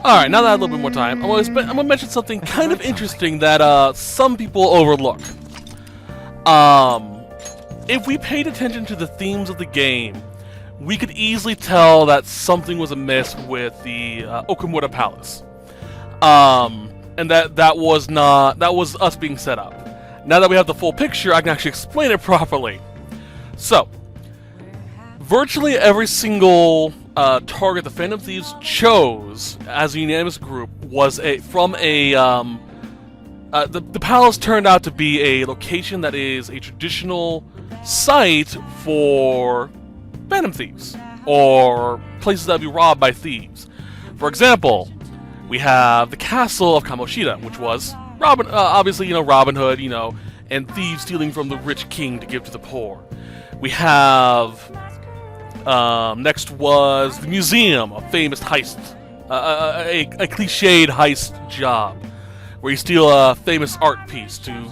Alright, now that I have a little bit more time, I'm gonna mention something kind of interesting that some people overlook. If we paid attention to the themes of the game, we could easily tell that something was amiss with the Okumura Palace. And that was us being set up. Now that we have the full picture, I can actually explain it properly. So, virtually every single target the Phantom Thieves chose as a unanimous group was the palace turned out to be a location that is a traditional site for Phantom Thieves, or places that would be robbed by thieves. For example, we have the castle of Kamoshida, which was obviously, Robin Hood, and thieves stealing from the rich king to give to the poor. We have next was the museum, a famous heist, a cliched heist job, where you steal a famous art piece to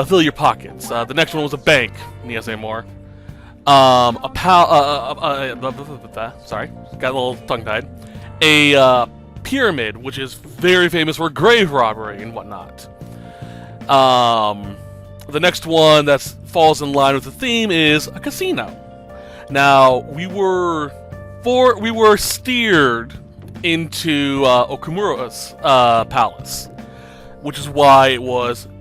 fill your pockets. The next one was a bank. Need to say more. Sorry, got a little tongue-tied. A pyramid, which is very famous for grave robbery and whatnot. The next one that falls in line with the theme is a casino. Now, we were steered into Okumura's palace, which is why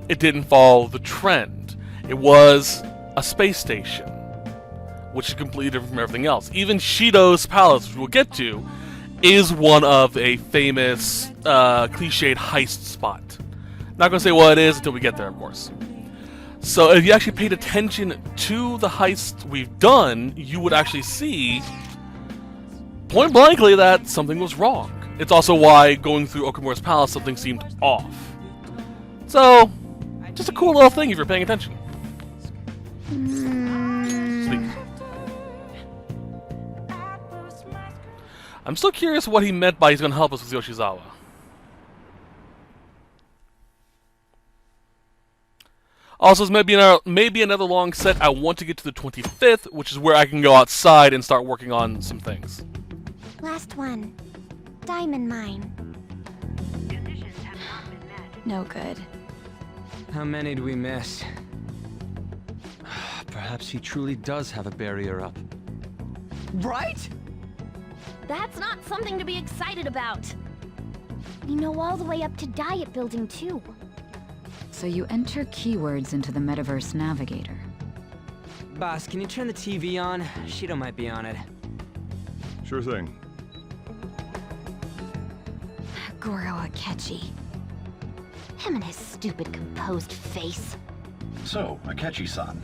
it didn't follow the trend. It was a space station, which is completely different from everything else. Even Shido's palace, which we'll get to, is one of a famous cliched heist spot. Not going to say what it is until we get there, of course. So if you actually paid attention to the heists we've done, you would actually see, point blankly, that something was wrong. It's also why going through Okumura's palace, something seemed off. So, just a cool little thing if you're paying attention. Sleep. I'm still curious what he meant by he's going to help us with Yoshizawa. Also, this maybe another long set. I want to get to the 25th, which is where I can go outside and start working on some things. Last one. Diamond mine. Conditions have not been met. No good. How many do we miss? Perhaps he truly does have a barrier up. Right? That's not something to be excited about. We know all the way up to Diet Building, too. So you enter keywords into the Metaverse Navigator. Boss, can you turn the TV on? Shido might be on it. Sure thing. Goro Akechi. Him and his stupid composed face. So, Akechi-san,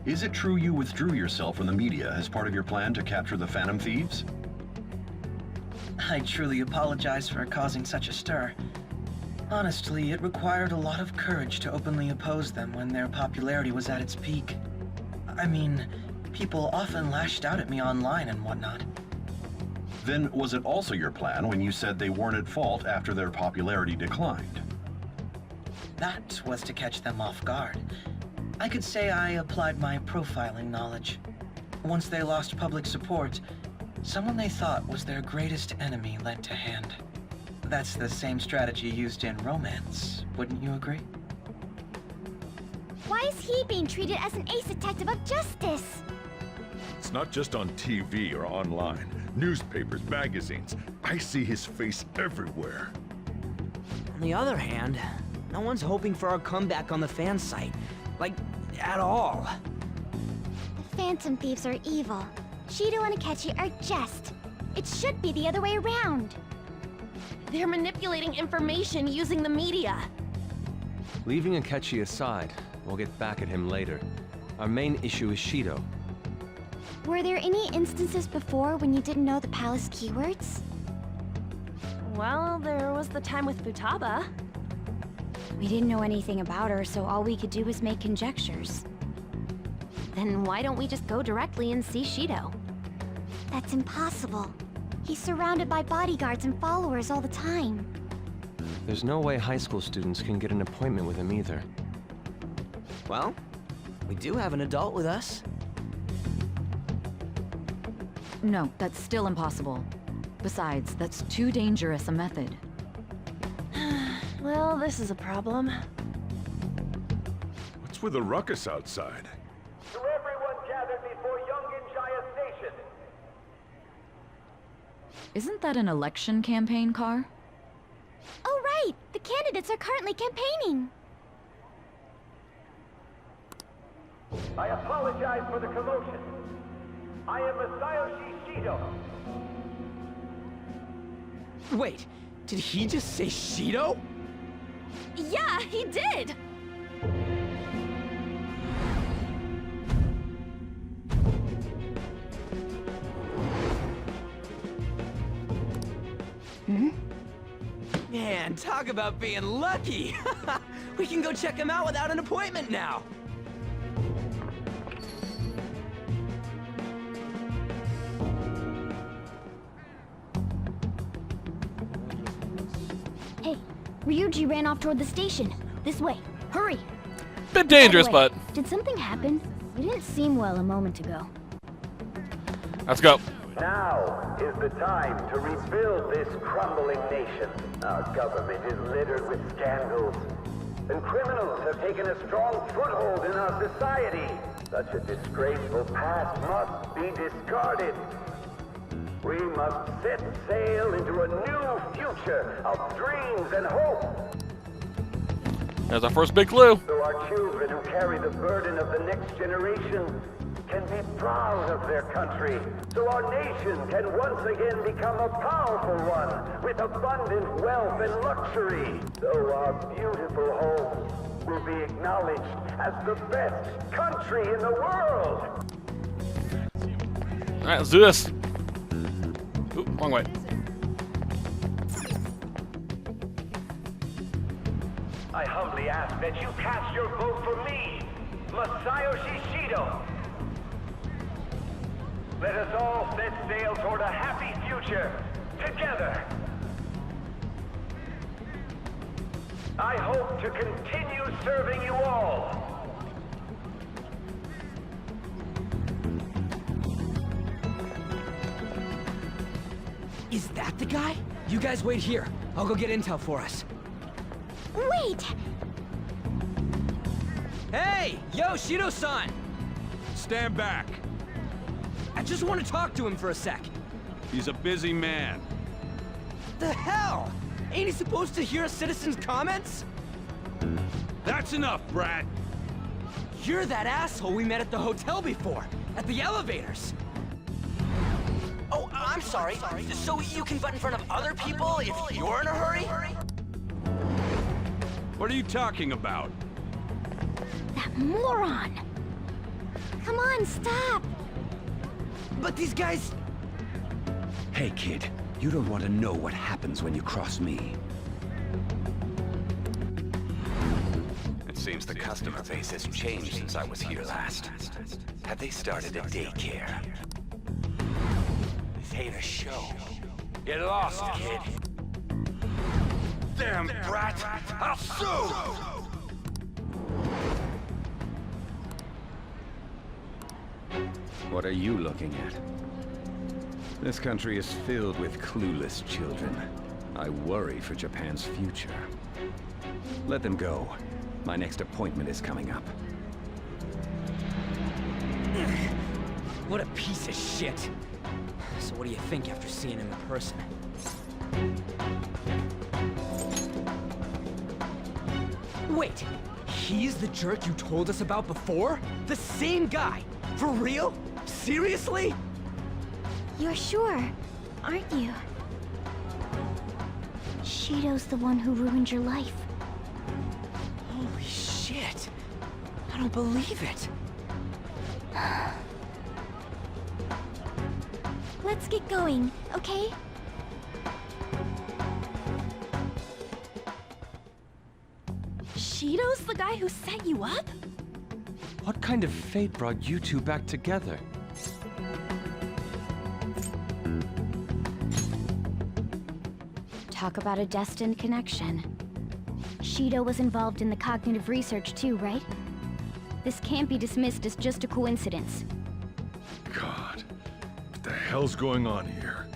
is it true you withdrew yourself from the media as part of your plan to capture the Phantom Thieves? I truly apologize for causing such a stir. Honestly, it required a lot of courage to openly oppose them when their popularity was at its peak. I mean, people often lashed out at me online and whatnot. Then was it also your plan when you said they weren't at fault after their popularity declined? That was to catch them off guard. I could say I applied my profiling knowledge. Once they lost public support, someone they thought was their greatest enemy lent a hand. That's the same strategy used in romance, wouldn't you agree? Why is he being treated as an ace detective of justice? It's not just on TV or online. Newspapers, magazines. I see his face everywhere. On the other hand, no one's hoping for our comeback on the fan site. Like, at all. The Phantom Thieves are evil. Shido and Akechi are just. It should be the other way around. They're manipulating information using the media. Leaving Akechi aside, we'll get back at him later. Our main issue is Shido. Were there any instances before when you didn't know the palace keywords? Well, there was the time with Futaba. We didn't know anything about her, so all we could do was make conjectures. Then why don't we just go directly and see Shido? That's impossible. He's surrounded by bodyguards and followers all the time. There's no way high school students can get an appointment with him either. Well, we do have an adult with us. No, that's still impossible. Besides, that's too dangerous a method. Well, this is a problem. What's with the ruckus outside? To everyone gathered before Yonginjaya Station. Isn't that an election campaign car? Oh, right! The candidates are currently campaigning! I apologize for the commotion. I am Masayoshi Shido. Wait, did he just say Shido? Yeah, he did! Man, talk about being lucky! We can go check him out without an appointment now! Hey, Ryuji ran off toward the station. This way. Hurry! Bit dangerous, By the way, but did something happen? You didn't seem well a moment ago. let's go. Now is the time to rebuild this crumbling nation. Our government is littered with scandals, and criminals have taken a strong foothold in our society. Such a disgraceful past must be discarded. We must set sail into a new future of dreams and hope. There's our first big clue. So our children who carry the burden of the next generation can be proud of their country. So our nation can once again become a powerful one with abundant wealth and luxury. So our beautiful home will be acknowledged as the best country in the world. All right, let's do this. Ooh, wrong way. I humbly ask that you cast your vote for me, Masayoshi Shido. Let us all set sail toward a happy future, together. I hope to continue serving you all. Is that the guy? You guys wait here. I'll go get intel for us. Wait! Hey! Yo, Shido-san! Stand back. I just want to talk to him for a sec. He's a busy man. The hell? Ain't he supposed to hear a citizen's comments? That's enough, brat. You're that asshole we met at the hotel before, at the elevators. Oh, I'm sorry. So you can butt in front of other people if you're in a hurry? What are you talking about? That moron! Come on, stop! But these guys... Hey, kid. You don't want to know what happens when you cross me. It seems the customer base has changed since I was here last. Have they started a daycare? This ain't a show. Get lost, kid. Damn brat! I'll sue! What are you looking at? This country is filled with clueless children. I worry for Japan's future. Let them go. My next appointment is coming up. What a piece of shit. So what do you think after seeing him in person? Wait, he's the jerk you told us about before? The same guy? For real? Seriously? You're sure, aren't you? Shido's the one who ruined your life. Holy shit. I don't believe it. Let's get going, okay? Shido's the guy who set you up? What kind of fate brought you two back together? Talk about a destined connection. Shido was involved in the cognitive research too, right? This can't be dismissed as just a coincidence. God, what the hell's going on here?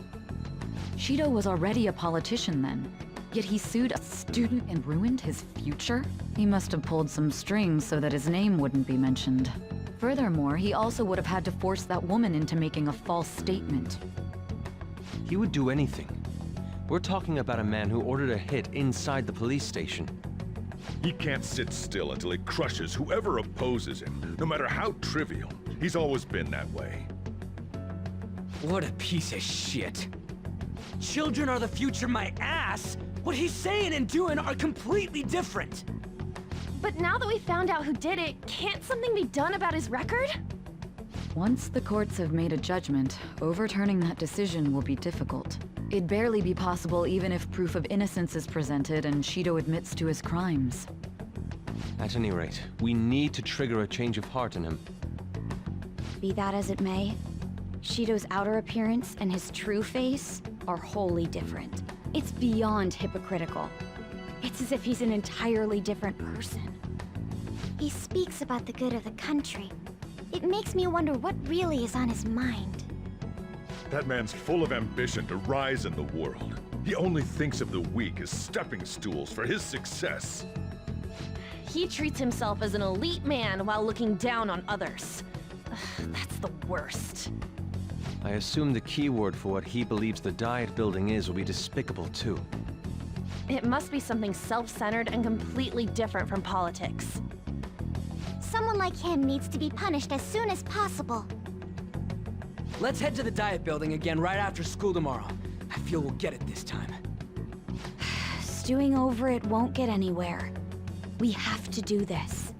Shido was already a politician then. Yet he sued a student and ruined his future? He must have pulled some strings so that his name wouldn't be mentioned. Furthermore, he also would have had to force that woman into making a false statement. He would do anything. We're talking about a man who ordered a hit inside the police station. He can't sit still until he crushes whoever opposes him, no matter how trivial. He's always been that way. What a piece of shit. Children are the future, my ass! What he's saying and doing are completely different! But now that we found out who did it, can't something be done about his record? Once the courts have made a judgment, overturning that decision will be difficult. It'd barely be possible even if proof of innocence is presented and Shido admits to his crimes. At any rate, we need to trigger a change of heart in him. Be that as it may, Shido's outer appearance and his true face are wholly different. It's beyond hypocritical. It's as if he's an entirely different person. He speaks about the good of the country. It makes me wonder what really is on his mind. That man's full of ambition to rise in the world. He only thinks of the weak as stepping stools for his success. He treats himself as an elite man while looking down on others. Ugh, that's the worst. I assume the keyword for what he believes the Diet Building is will be despicable too. It must be something self-centered and completely different from politics. Someone like him needs to be punished as soon as possible. Let's head to the Diet Building again right after school tomorrow. I feel we'll get it this time. Stewing over it won't get anywhere. We have to do this.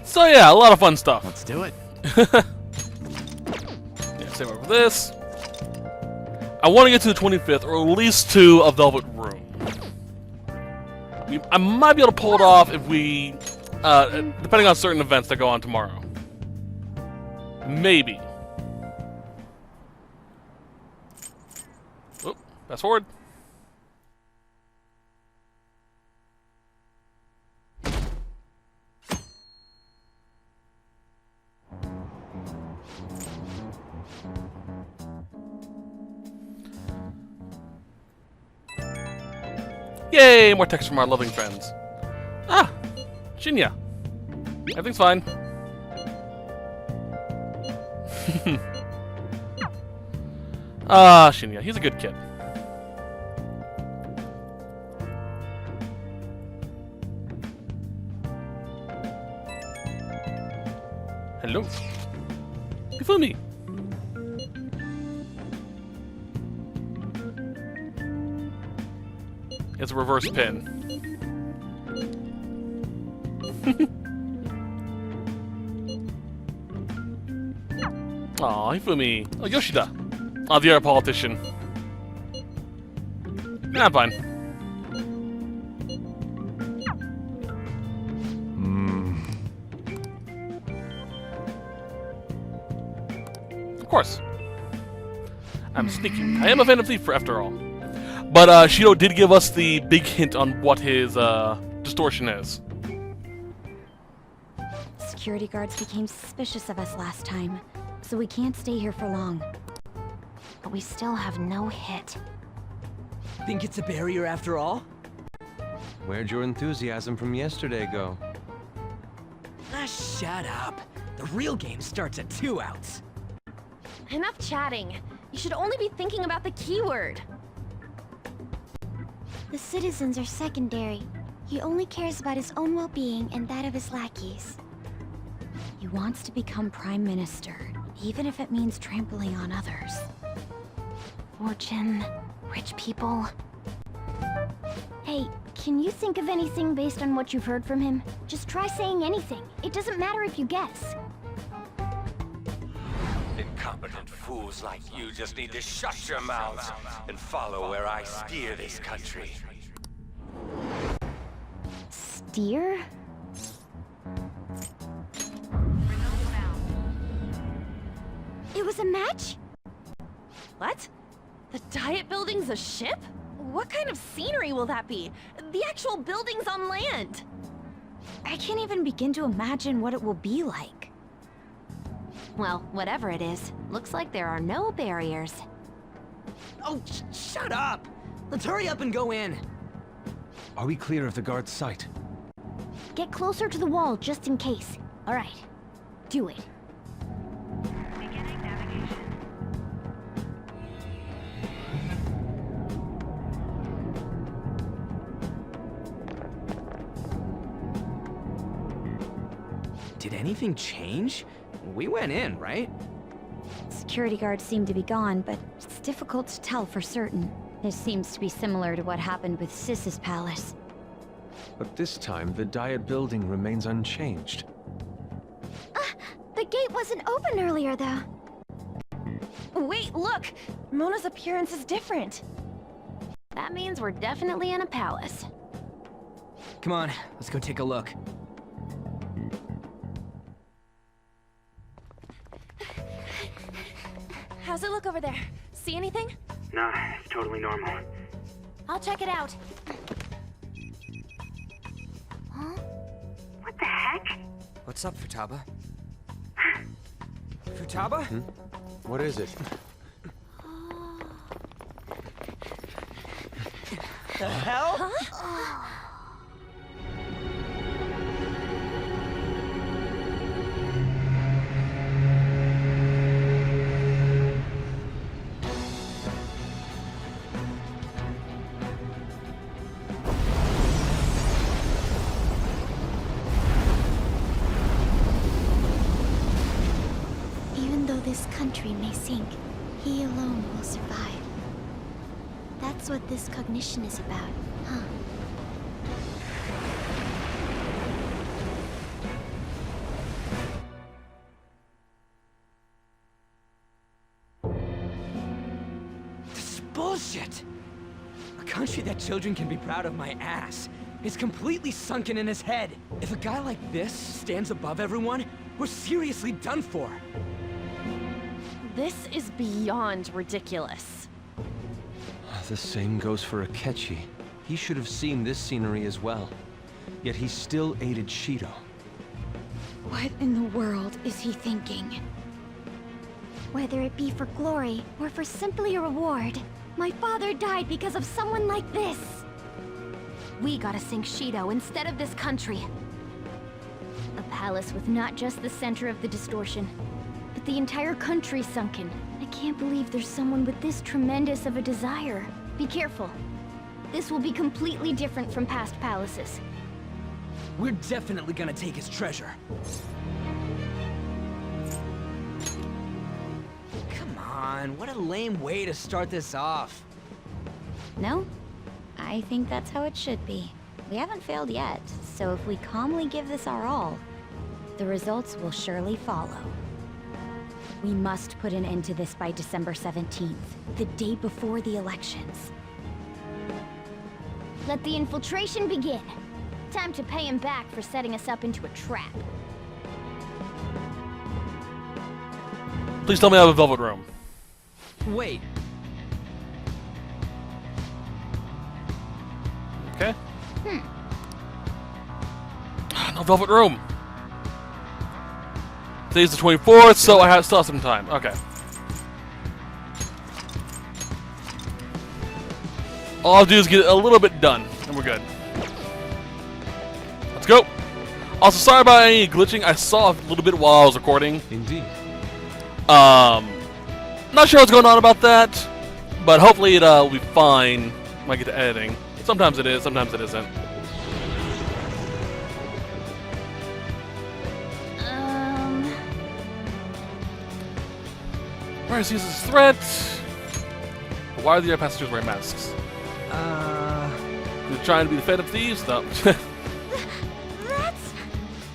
So yeah, a lot of fun stuff. Let's do it. Yeah, same over this. I want to get to the 25th, or at least to a Velvet Room. I might be able to pull it off if we, depending on certain events that go on tomorrow. Maybe. Oh, fast forward. Yay, more text from our loving friends. Ah, Shinya. Everything's fine. Ah, Shinya, he's a good kid. Hello. Hifumi. It's a reverse pin. Aw, Hifumi. Oh, Yoshida. Oh, the other politician. Yeah, I'm fine. Of course. I'm sneaky. I am a fan of Thief, after all. But Shido did give us the big hint on what his distortion is. Security guards became suspicious of us last time, so we can't stay here for long. But we still have no hit. Think it's a barrier after all? Where'd your enthusiasm from yesterday go? Ah, shut up. The real game starts at 2 outs. Enough chatting. You should only be thinking about the keyword. The citizens are secondary. He only cares about his own well-being and that of his lackeys. He wants to become Prime Minister, even if it means trampling on others. Fortune, rich people. Hey, can you think of anything based on what you've heard from him? Just try saying anything. It doesn't matter if you guess. Incompetent fools like you just need to shut your mouths and follow where I steer this country. Steer? It was a match? What? The Diet Building's a ship? What kind of scenery will that be? The actual buildings on land. I can't even begin to imagine what it will be like. Well, whatever it is, looks like there are no barriers. Oh, shut up! Let's hurry up and go in. Are we clear of the guard's sight? Get closer to the wall just in case. All right, do it. Beginning navigation. Did anything change? We went in, right? Security guards seem to be gone, but it's difficult to tell for certain. This seems to be similar to what happened with Sis's palace. But this time, the Diet building remains unchanged. The gate wasn't open earlier, though. Wait, look! Mona's appearance is different. That means we're definitely in a palace. Come on, let's go take a look. How's it look over there? See anything? Nah, it's totally normal. I'll check it out. Huh? What the heck? What's up, Futaba? Futaba? What is it? The hell? Huh? Even though this country may sink, he alone will survive. That's what this cognition is about, huh? This is bullshit! A country that children can be proud of my ass is completely sunken in his head. If a guy like this stands above everyone, we're seriously done for. This is beyond ridiculous. The same goes for Akechi. He should have seen this scenery as well. Yet he still aided Shido. What in the world is he thinking? Whether it be for glory or for simply a reward, my father died because of someone like this. We gotta sink Shido instead of this country. A palace with not just the center of the distortion, but the entire country sunken. I can't believe there's someone with this tremendous of a desire. Be careful. This will be completely different from past palaces. We're definitely gonna take his treasure. Come on, what a lame way to start this off. No? I think that's how it should be. We haven't failed yet, so if we calmly give this our all, the results will surely follow. We must put an end to this by December 17th, the day before the elections. Let the infiltration begin. Time to pay him back for setting us up into a trap. Please tell me I have a velvet room. Wait. Okay. No velvet room. Today's the 24th, so I still have some time. Okay. All I'll do is get a little bit done, and we're good. Let's go. Also, sorry about any glitching. I saw a little bit while I was recording. Indeed. Not sure what's going on about that, but hopefully it will be fine when I get to editing. Sometimes it is, sometimes it isn't. Where is this threat? Why are the other passengers wearing masks? They're trying to be the fed up thieves? No.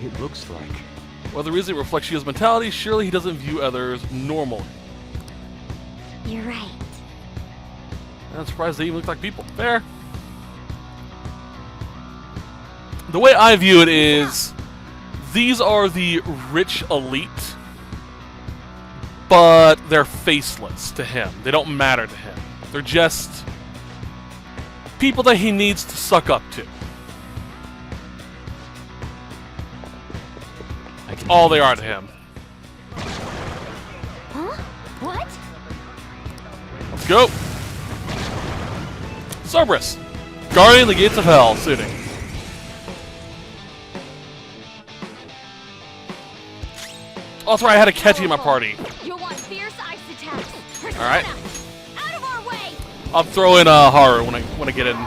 It looks like. Well, the reason it reflects Shio's mentality, surely he doesn't view others normally. You're right. I'm surprised they even look like people. Fair. The way I view it is, these are the rich elite, but they're faceless to him. They don't matter to him. They're just people that he needs to suck up to. That's all they are to him. Huh? What? Let's go. Cerberus, guarding the gates of hell, suiting. Oh, that's right, I had a catchy in my party. You'll want fierce ice attacks. All right. Out of our way. I'll throw in a horror when I get in.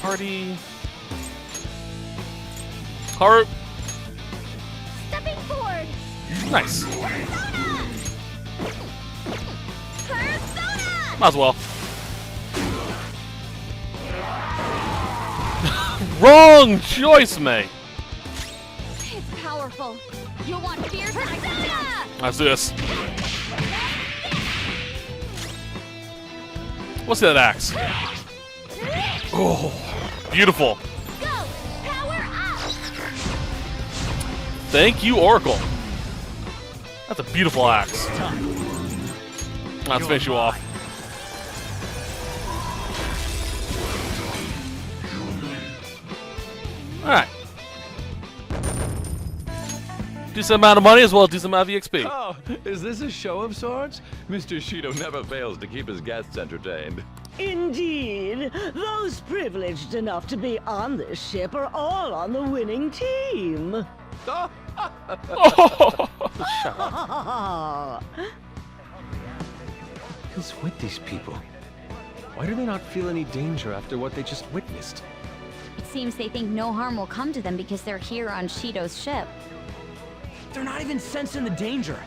Party. Horror. Stepping forward. Nice. Persona. Might as well. Wrong choice, May. It's powerful. You'll want fierce ice attacks. Let's do this. What's that axe? Oh, beautiful. Go. Power up. Thank you, Oracle. That's a beautiful axe. Let's finish you off. Alright. Decent amount of money as well as decent amount of EXP. Oh, is this a show of sorts? Mr. Shido never fails to keep his guests entertained. Indeed. Those privileged enough to be on this ship are all on the winning team. Who's with these people? Why do they not feel any danger after what they just witnessed? It seems they think no harm will come to them because they're here on Shido's ship. They're not even sensing the danger.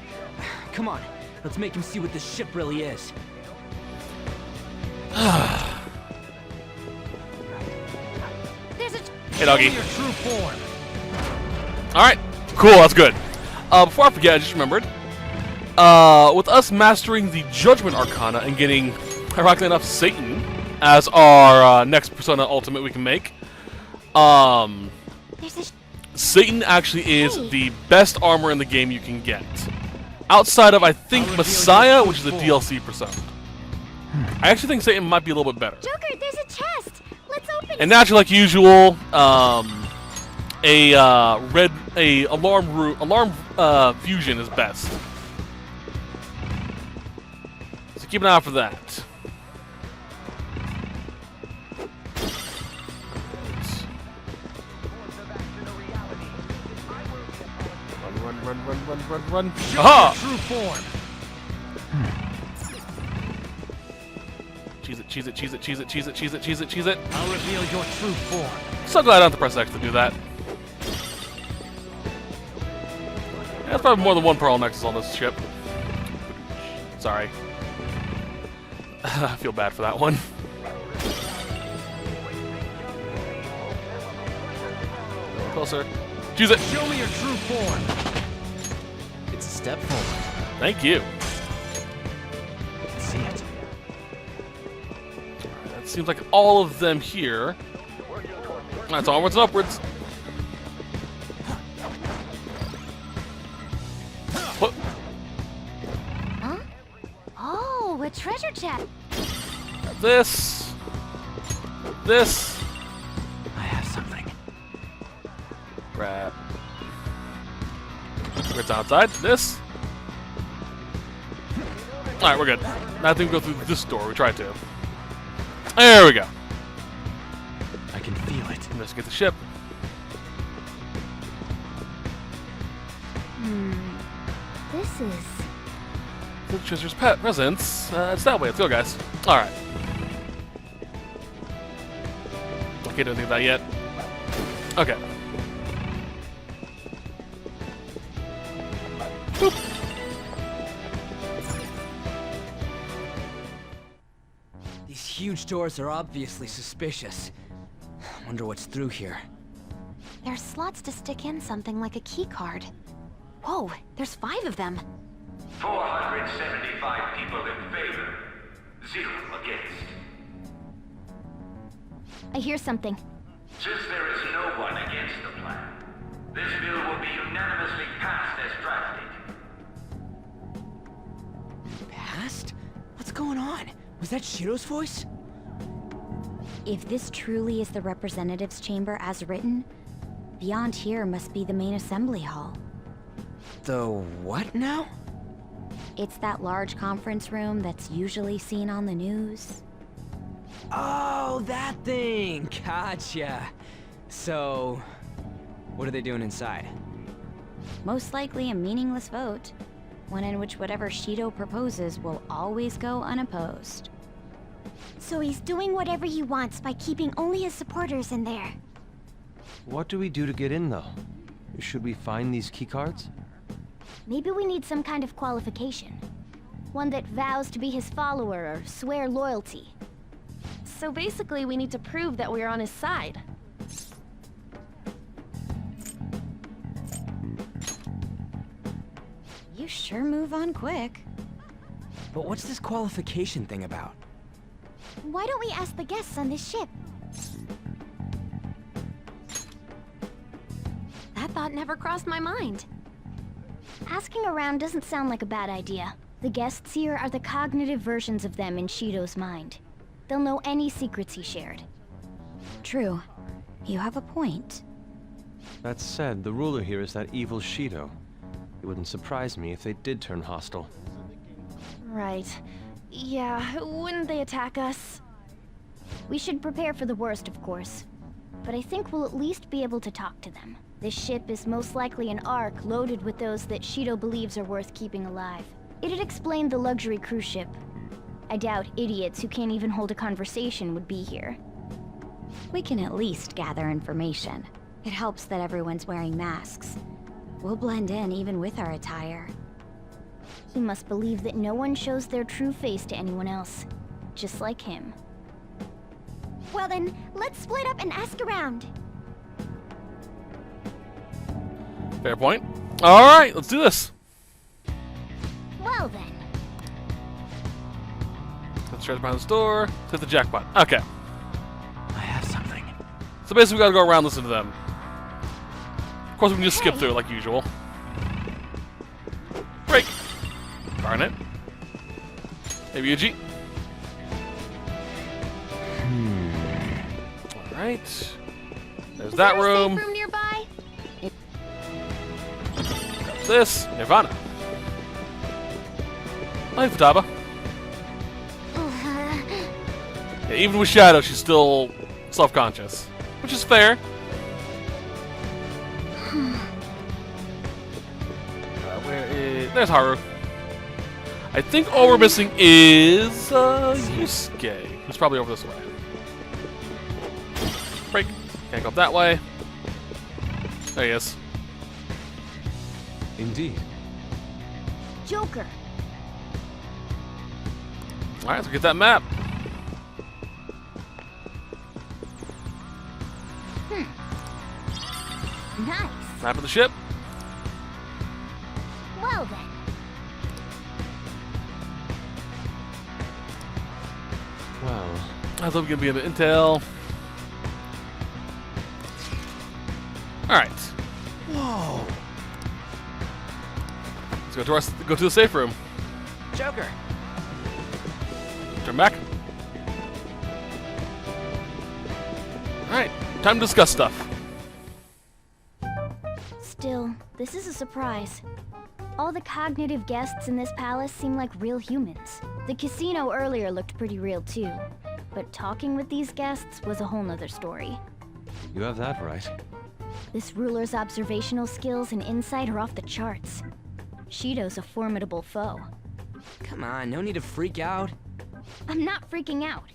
Come on, let's make him see what this ship really is. Hey, doggy. Your true form. Alright, cool, that's good. Before I forget, I just remembered. With us mastering the Judgment Arcana and getting, ironically enough, Satan as our next Persona Ultimate we can make, Satan actually is the best armor in the game you can get. Outside of, I think, Messiah, which is a DLC Persona. I actually think Satan might be a little bit better. Joker, there's a chest. Let's open it. And naturally, like usual, alarm fusion is best. So keep an eye out for that. Run. Aha! True form. Cheese it. I'll reveal your true form. So glad I don't have to press X to do that. Yeah, there's probably more than one Pearl Nexus on this ship. Sorry. I feel bad for that one. Closer. Choose it. Show me your true form. It's a step forward. Thank you. I can see it. That seems like all of them here. That's onwards and upwards. What? Huh? Oh, a treasure chest. This. I have something. Grab. It's outside. This. Alright, we're good. Now I think we go through this door. We tried to. There we go. I can feel it. Let's get the ship. This is... The Treasure's pet presence. It's that way. Let's go, guys. Alright. Okay, don't think of that yet. Okay. Boop. These huge doors are obviously suspicious. Wonder what's through here. There's slots to stick in something like a key card. Whoa, there's 5 of them. 475 people in favor, 0 against. I hear something. Since there is no one against the plan, this bill will be unanimously passed as drafted. Passed? What's going on? Was that Shiro's voice? If this truly is the representatives' chamber as written, beyond here must be the main assembly hall. The what now? It's that large conference room that's usually seen on the news. Oh, that thing! Gotcha. So, what are they doing inside? Most likely a meaningless vote, one in which whatever Shido proposes will always go unopposed. So he's doing whatever he wants by keeping only his supporters in there. What do we do to get in, though? Should we find these keycards? Maybe we need some kind of qualification. One that vows to be his follower or swear loyalty. So basically, we need to prove that we're on his side. You sure move on quick. But what's this qualification thing about? Why don't we ask the guests on this ship? That thought never crossed my mind. Asking around doesn't sound like a bad idea. The guests here are the cognitive versions of them in Shido's mind. They'll know any secrets he shared. True. You have a point. That said, the ruler here is that evil Shido. It wouldn't surprise me if they did turn hostile. Right. Yeah, wouldn't they attack us? We should prepare for the worst, of course. But I think we'll at least be able to talk to them. This ship is most likely an Ark loaded with those that Shido believes are worth keeping alive. It'd explain the luxury cruise ship. I doubt idiots who can't even hold a conversation would be here. We can at least gather information. It helps that everyone's wearing masks. We'll blend in even with our attire. He must believe that no one shows their true face to anyone else. Just like him. Well then, let's split up and ask around. Fair point. Alright, let's do this. Well then. Let's try behind this door. Hit the jackpot. Okay. I have something. So basically we gotta go around and listen to them. Of course we can just skip through it like usual. Break. Darn it. Maybe Yuji. Alright. There's that room. Room nearby? There's this. Nirvana. Hi, Futaba. Yeah, even with Shadow, she's still self-conscious. Which is fair. Where is... There's Haru. I think all we're missing is Yusuke, who's probably over this way. Break. Can't go up that way. There he is. Indeed. Joker. Alright, let's get that map. Nice. Map of the ship. Well then. Well, I thought we were gonna be a bit intel. Alright. Whoa. Let's go to the safe room. Joker. Turn back. Alright, time to discuss stuff. Still, this is a surprise. All the cognitive guests in this palace seem like real humans. The casino earlier looked pretty real too. But talking with these guests was a whole nother story. You have that right. This ruler's observational skills and insight are off the charts. Shido's a formidable foe. Come on, no need to freak out. I'm not freaking out.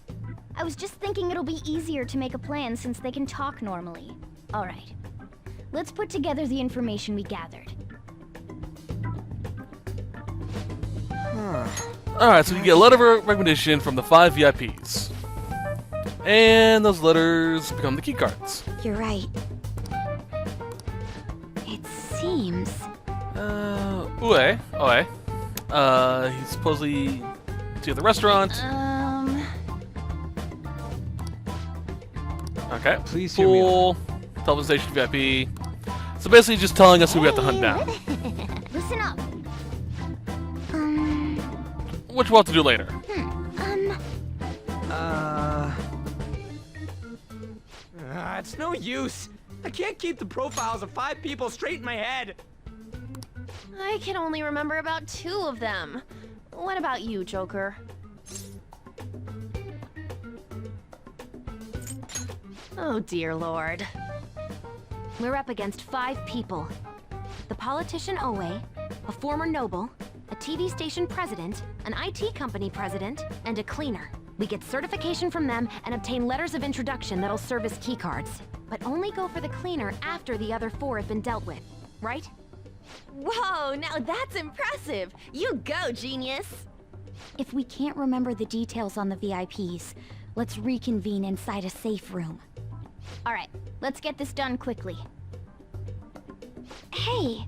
I was just thinking it'll be easier to make a plan since they can talk normally. Alright. Let's put together the information we gathered. Alright, so you get a letter of recommendation from the 5 VIPs. And those letters become the keycards. You're right. It seems... Ue. He's supposedly to the restaurant. Okay. Please hear me out. Television station VIP. So basically just telling us who we have to hunt down. Listen up. Which we'll have to do later. It's no use. I can't keep the profiles of 5 people straight in my head. I can only remember about 2 of them. What about you, Joker? Oh, dear Lord. We're up against 5 people. The politician Owe, a former noble, a TV station president, an IT company president, and a cleaner. We get certification from them and obtain letters of introduction that'll serve as keycards. But only go for the cleaner after the other 4 have been dealt with, right? Whoa, now that's impressive! You go, genius! If we can't remember the details on the VIPs, let's reconvene inside a safe room. Alright, let's get this done quickly. Hey!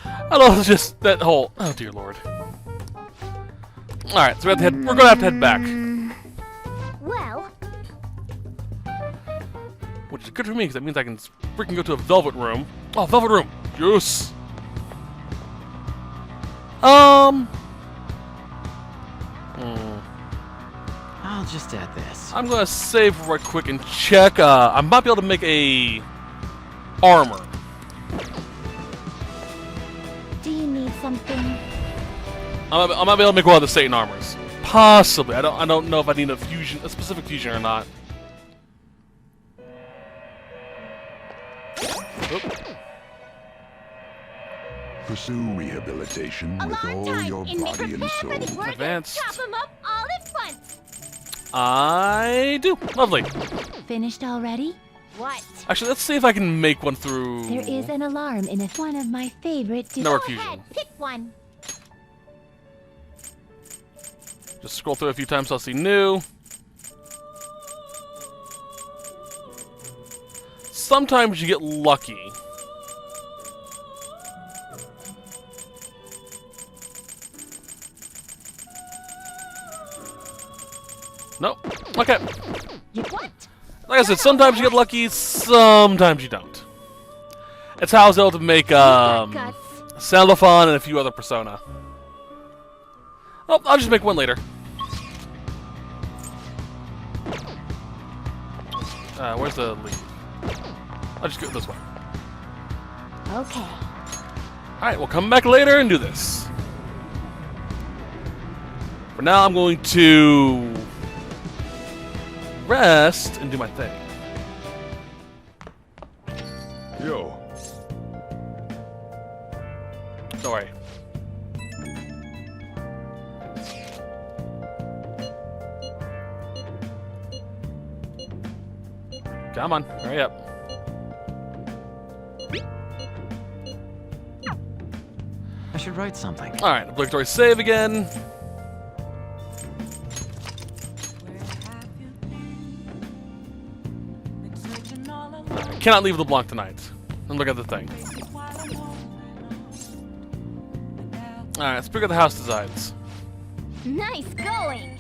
I love just that whole... Oh, dear Lord. Alright, so we're gonna have to head back. Well... Which is good for me, because that means I can freaking go to a velvet room. Oh, velvet room! Yes! I'll just add this. I'm gonna save right quick and check. I might be able to make a armor. Do you need something? I might be able to make one of the Satan armors. Possibly. I don't know if I need a fusion, a specific fusion or not. Oop. Pursue rehabilitation with all your body and soul. Advanced. Chop them up all at once! I do. Lovely. Finished already? What? Actually, let's see if I can make one through... There is an alarm in one of my favorite... Network fusion. Pick one. Just scroll through a few times so I'll see new. Sometimes you get lucky. Nope. Okay. You what? Like I said, sometimes you get lucky, sometimes you don't. It's how I was able to make Celophon and a few other Persona. Oh, I'll just make one later. Where's the lead? I'll just go this way. Okay. Alright, we'll come back later and do this. For now, I'm going to rest and do my thing. Yo. Don't worry. Come on, hurry up. I should write something. Alright, obligatory save again. I cannot leave LeBlanc tonight. And look at the thing. Alright, let's pick up the house designs. Nice going!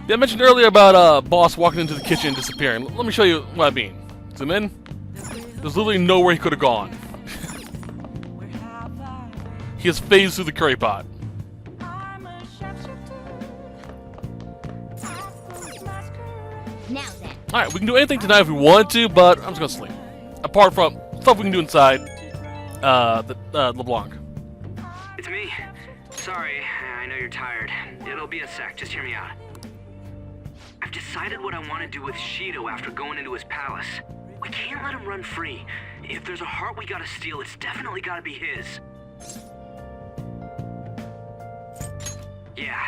Yeah, I mentioned earlier about boss walking into the kitchen and disappearing. Let me show you what I mean. Zoom in. There's literally nowhere he could have gone. He has phased through the curry pot. Now then. Alright, we can do anything tonight if we want to, but I'm just gonna sleep. Apart from stuff we can do inside LeBlanc. It's me. Sorry, I know you're tired. It'll be a sec, just hear me out. I've decided what I want to do with Shido after going into his palace. We can't let him run free. If there's a heart we gotta steal, it's definitely gotta be his. Yeah.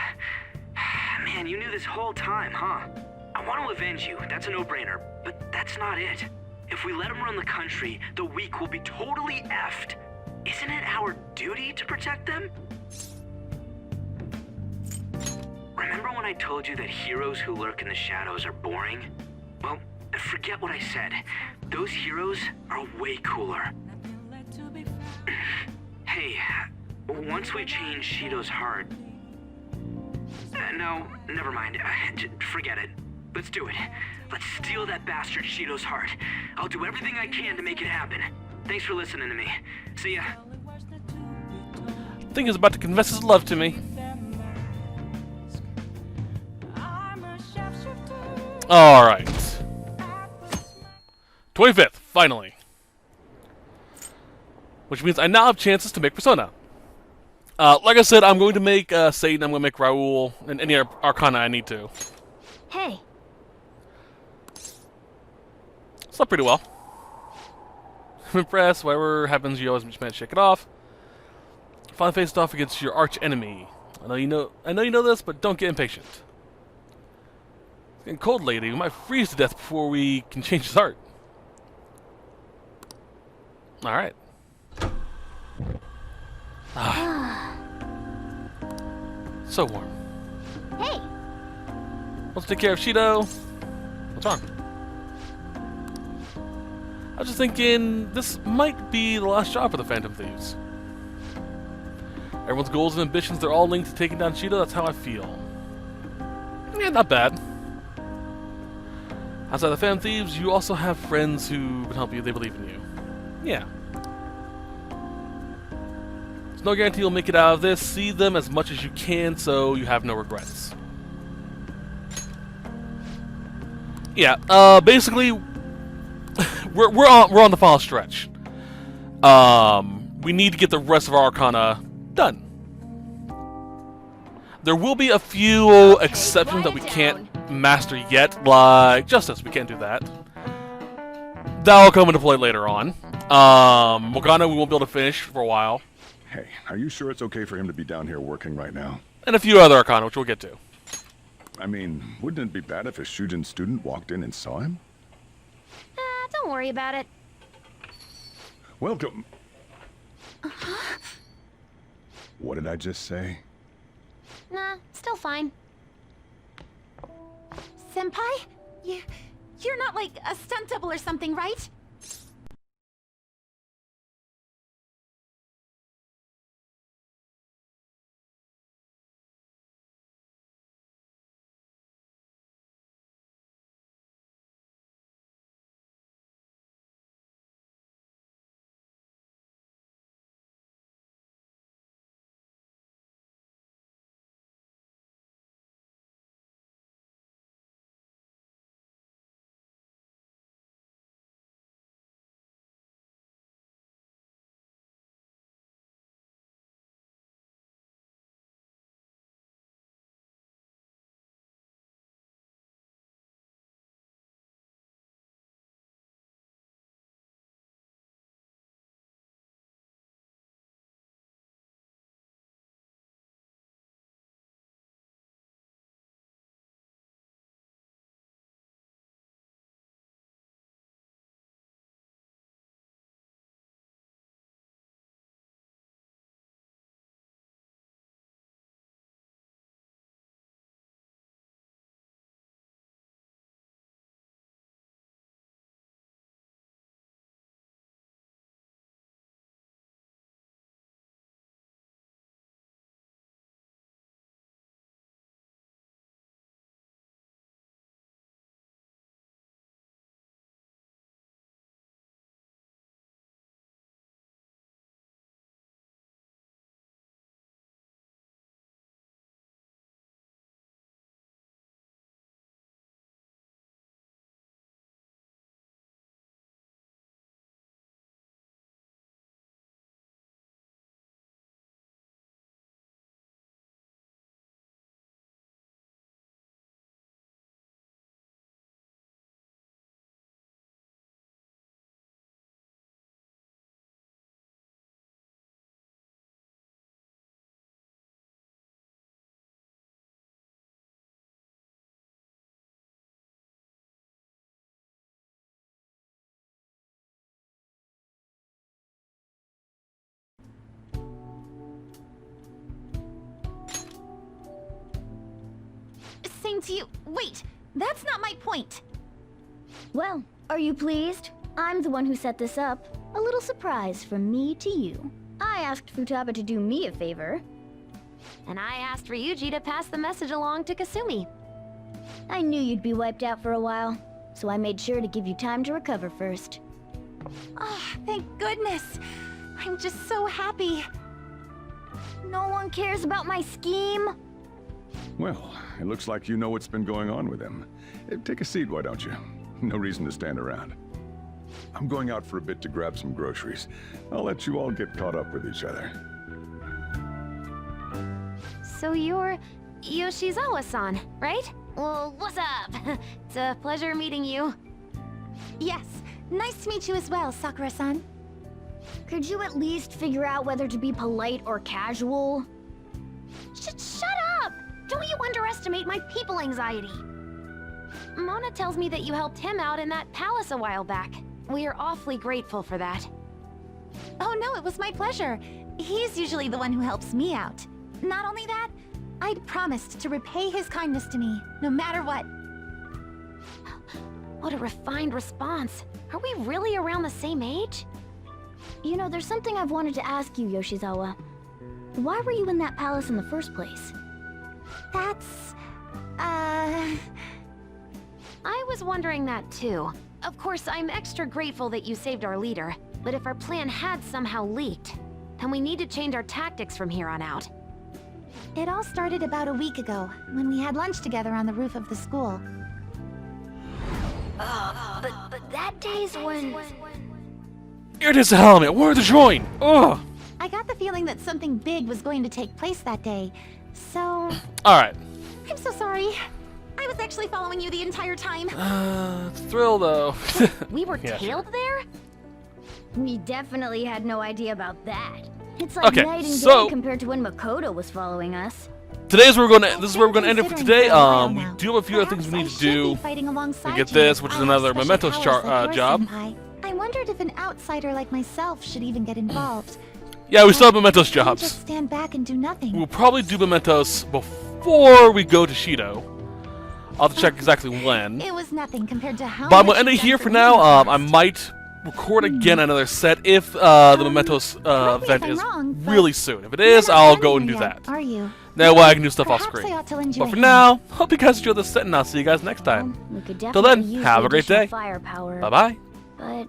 Man, you knew this whole time, huh? I want to avenge you, that's a no-brainer, but that's not it. If we let him run the country, the weak will be totally effed. Isn't it our duty to protect them? Remember when I told you that heroes who lurk in the shadows are boring? Well, forget what I said. Those heroes are way cooler. Hey, once we change Shido's heart... no, never mind. Forget it. Let's do it. Let's steal that bastard Shido's heart. I'll do everything I can to make it happen. Thanks for listening to me. See ya. Thing is about to confess his love to me. Alright. 25th, finally. Which means I now have chances to make Persona. Like I said, I'm going to make Satan, I'm going to make Raoul, and any Arcana I need to. Hey. Slept pretty well. I'm impressed. Whatever happens, you always manage to shake it off. Finally faced off against your arch enemy. I know you know this, but don't get impatient. It's getting cold, lady. We might freeze to death before we can change his heart. All right. So warm. Hey. Let's take care of Shido. What's wrong? I was just thinking this might be the last job for the Phantom Thieves. Everyone's goals and ambitions, they're all linked to taking down Shido. That's how I feel. Yeah, not bad. Outside the Phantom Thieves, you also have friends who can help you. They believe in you. Yeah. There's no guarantee you'll make it out of this. See them as much as you can so you have no regrets. Yeah, basically, we're on the final stretch. We need to get the rest of our Arcana done. There will be a few exceptions that we can't master yet, like Justice. We can't do that. That'll come into play later on. Morgana, we won't be able to finish for a while. Hey, are you sure it's okay for him to be down here working right now? And a few other Arcana, which we'll get to. I mean, wouldn't it be bad if a Shujin student walked in and saw him? Don't worry about it. Welcome. What did I just say? Nah, still fine. Senpai? You're not like a stunt double or something, right? Same to you. Wait, that's not my point. Well, are you pleased? I'm the one who set this up. A little surprise from me to you. I asked Futaba to do me a favor. And I asked Ryuji to pass the message along to Kasumi. I knew you'd be wiped out for a while, so I made sure to give you time to recover first. Oh, thank goodness. I'm just so happy. No one cares about my scheme? Well, it looks like you know what's been going on with him. Take a seat, why don't you? No reason to stand around. I'm going out for a bit to grab some groceries. I'll let you all get caught up with each other. So you're Yoshizawa-san, right? Well, what's up? It's a pleasure meeting you. Yes, nice to meet you as well, Sakura-san. Could you at least figure out whether to be polite or casual? Shut up! Don't you underestimate my people anxiety. Mona tells me that you helped him out in that palace a while back. We are awfully grateful for that. Oh no, it was my pleasure. He's usually the one who helps me out. Not only that, I'd promised to repay his kindness to me, no matter what. What a refined response. Are we really around the same age? You know, there's something I've wanted to ask you, Yoshizawa. Why were you in that palace in the first place? That's... I was wondering that too. Of course, I'm extra grateful that you saved our leader, but if our plan had somehow leaked, then we need to change our tactics from here on out. It all started about a week ago, when we had lunch together on the roof of the school. But that day's when... Here it is, the helmet. Where to join? Ugh. I got the feeling that something big was going to take place that day, so... Alright. I'm so sorry. I was actually following you the entire time. It's a thrill, though. We were Yeah, tailed there? We definitely had no idea about that. It's like Okay, night and so- day compared to when Makoto was following us. Today's where we're gonna. This is where we're gonna end it for today. We do have a few other things we need to Should be do. fighting alongside We get you. this, which is I have another special Mementos powers like your job. senpai. I wondered if an outsider like myself should even get involved. Yeah, we still have Mementos Just jobs. stand back and do nothing. We'll probably do Mementos before we go to Shido. I'll have to check exactly when. It was nothing compared to how But I'm much gonna end it you've here done for me now. in the I past. might record again another set if the Mementos event I'm is wrong, but really soon. If it you're is, not I'll done go and here do yet, that. Are you? That way I can do stuff off Perhaps screen. I ought to lend you But a for hand. now, hope you guys enjoyed this set, and I'll see you guys next time. We could Till definitely then, use have the a great additional day. firepower. Bye bye. But